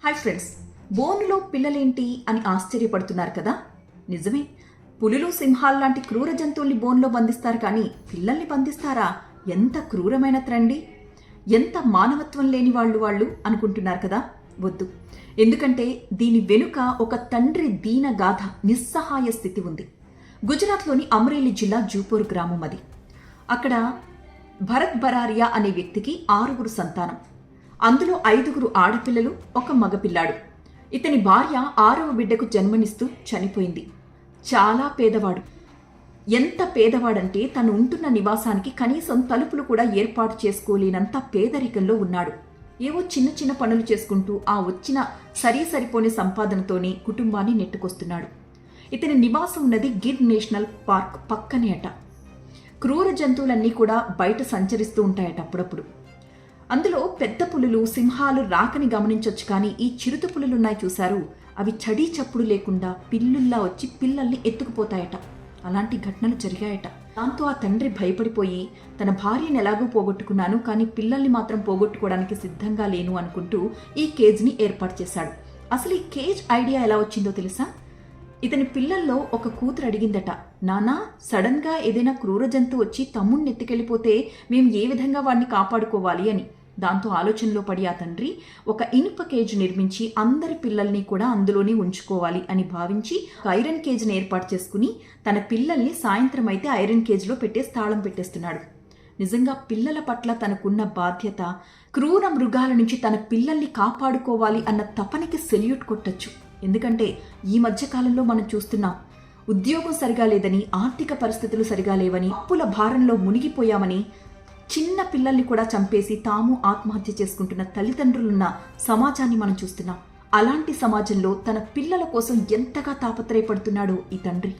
Hi friends, బోనులో పిల్లలేంటి అని ఆశ్చర్యపడుతున్నారు కదా. నిజమే, పులులు సింహాల్లాంటి క్రూర జంతువుల్ని బోన్లో బంధిస్తారు, కానీ పిల్లల్ని బంధిస్తారా? ఎంత క్రూరమైన త్రండి, ఎంత మానవత్వం లేని వాళ్ళు అనుకుంటున్నారు కదా. వద్దు, ఎందుకంటే దీని వెనుక ఒక తండ్రి దీన గాథ, నిస్సహాయ స్థితి ఉంది. గుజరాత్లోని అమ్రేలీ జిల్లా జూపూర్ గ్రామం అది. అక్కడ భరత్ బరారియా అనే వ్యక్తికి 6 సంతానం. అందులో 5 ఆడపిల్లలు, 1 మగపిల్లాడు. ఇతని భార్య 6వ బిడ్డకు జన్మనిస్తూ చనిపోయింది. చాలా పేదవాడు. ఎంత పేదవాడంటే తను ఉంటున్న నివాసానికి కనీసం తలుపులు కూడా ఏర్పాటు చేసుకోలేనంత పేదరికంలో ఉన్నాడు. ఏవో చిన్న చిన్న పనులు చేసుకుంటూ ఆ వచ్చిన సరిపోని సంపాదనతోనే కుటుంబాన్ని నెట్టుకొస్తున్నాడు. ఇతని నివాసం ఉన్నది గిర్ నేషనల్ పార్క్ పక్కనే అట. క్రూర జంతువులన్నీ కూడా బయట సంచరిస్తూ ఉంటాయట అప్పుడప్పుడు. అందులో పెద్ద పులులు, సింహాలు రాకని గమనించొచ్చు, కానీ ఈ చిరుత పులులున్నాయి చూశారు, అవి చడీ చప్పుడు లేకుండా పిల్లుల్లా వచ్చి పిల్లల్ని ఎత్తుకుపోతాయట. అలాంటి ఘటనలు జరిగాయట. దాంతో ఆ తండ్రి భయపడిపోయి తన భార్యను ఎలాగూ పోగొట్టుకున్నాను, కానీ పిల్లల్ని మాత్రం పోగొట్టుకోవడానికి సిద్ధంగా లేను అనుకుంటూ ఈ కేజ్ని ఏర్పాటు చేశాడు. అసలు ఈ కేజ్ ఐడియా ఎలా వచ్చిందో తెలుసా? ఇతని పిల్లల్లో ఒక కూతురు అడిగిందట, నానా, సడన్ గా ఏదైనా క్రూర జంతువు వచ్చి తమ్ముణ్ణి ఎత్తుకెళ్ళిపోతే మేము ఏ విధంగా వాడిని కాపాడుకోవాలి అని. దాంతో ఆలోచనలో పడి ఆ తండ్రి ఒక ఇనుప కేజ్ నిర్మించి అందరి పిల్లల్ని కూడా అందులోనే ఉంచుకోవాలి అని భావించి ఐరన్ కేజ్ని ఏర్పాటు చేసుకుని తన పిల్లల్ని సాయంత్రం అయితే ఐరన్ కేజ్లో పెట్టేసి తాళం పెట్టేస్తున్నాడు. నిజంగా పిల్లల పట్ల తనకున్న బాధ్యత, క్రూర మృగాల నుంచి తన పిల్లల్ని కాపాడుకోవాలి అన్న తపనికి సెల్యూట్ కొట్టచ్చు. ఎందుకంటే ఈ మధ్య కాలంలో మనం చూస్తున్నాం, ఉద్యోగం సరిగా లేదని, ఆర్థిక పరిస్థితులు సరిగా లేవని, అప్పుల భారంలో మునిగిపోయామని చిన్న పిల్లల్ని కూడా చంపేసి తాము ఆత్మహత్య చేసుకుంటున్న తల్లిదండ్రులున్న సమాజాన్ని మనం చూస్తున్నాం. అలాంటి సమాజంలో తన పిల్లల కోసం ఎంతగా తాపత్రయపడుతున్నాడో ఈ తండ్రి.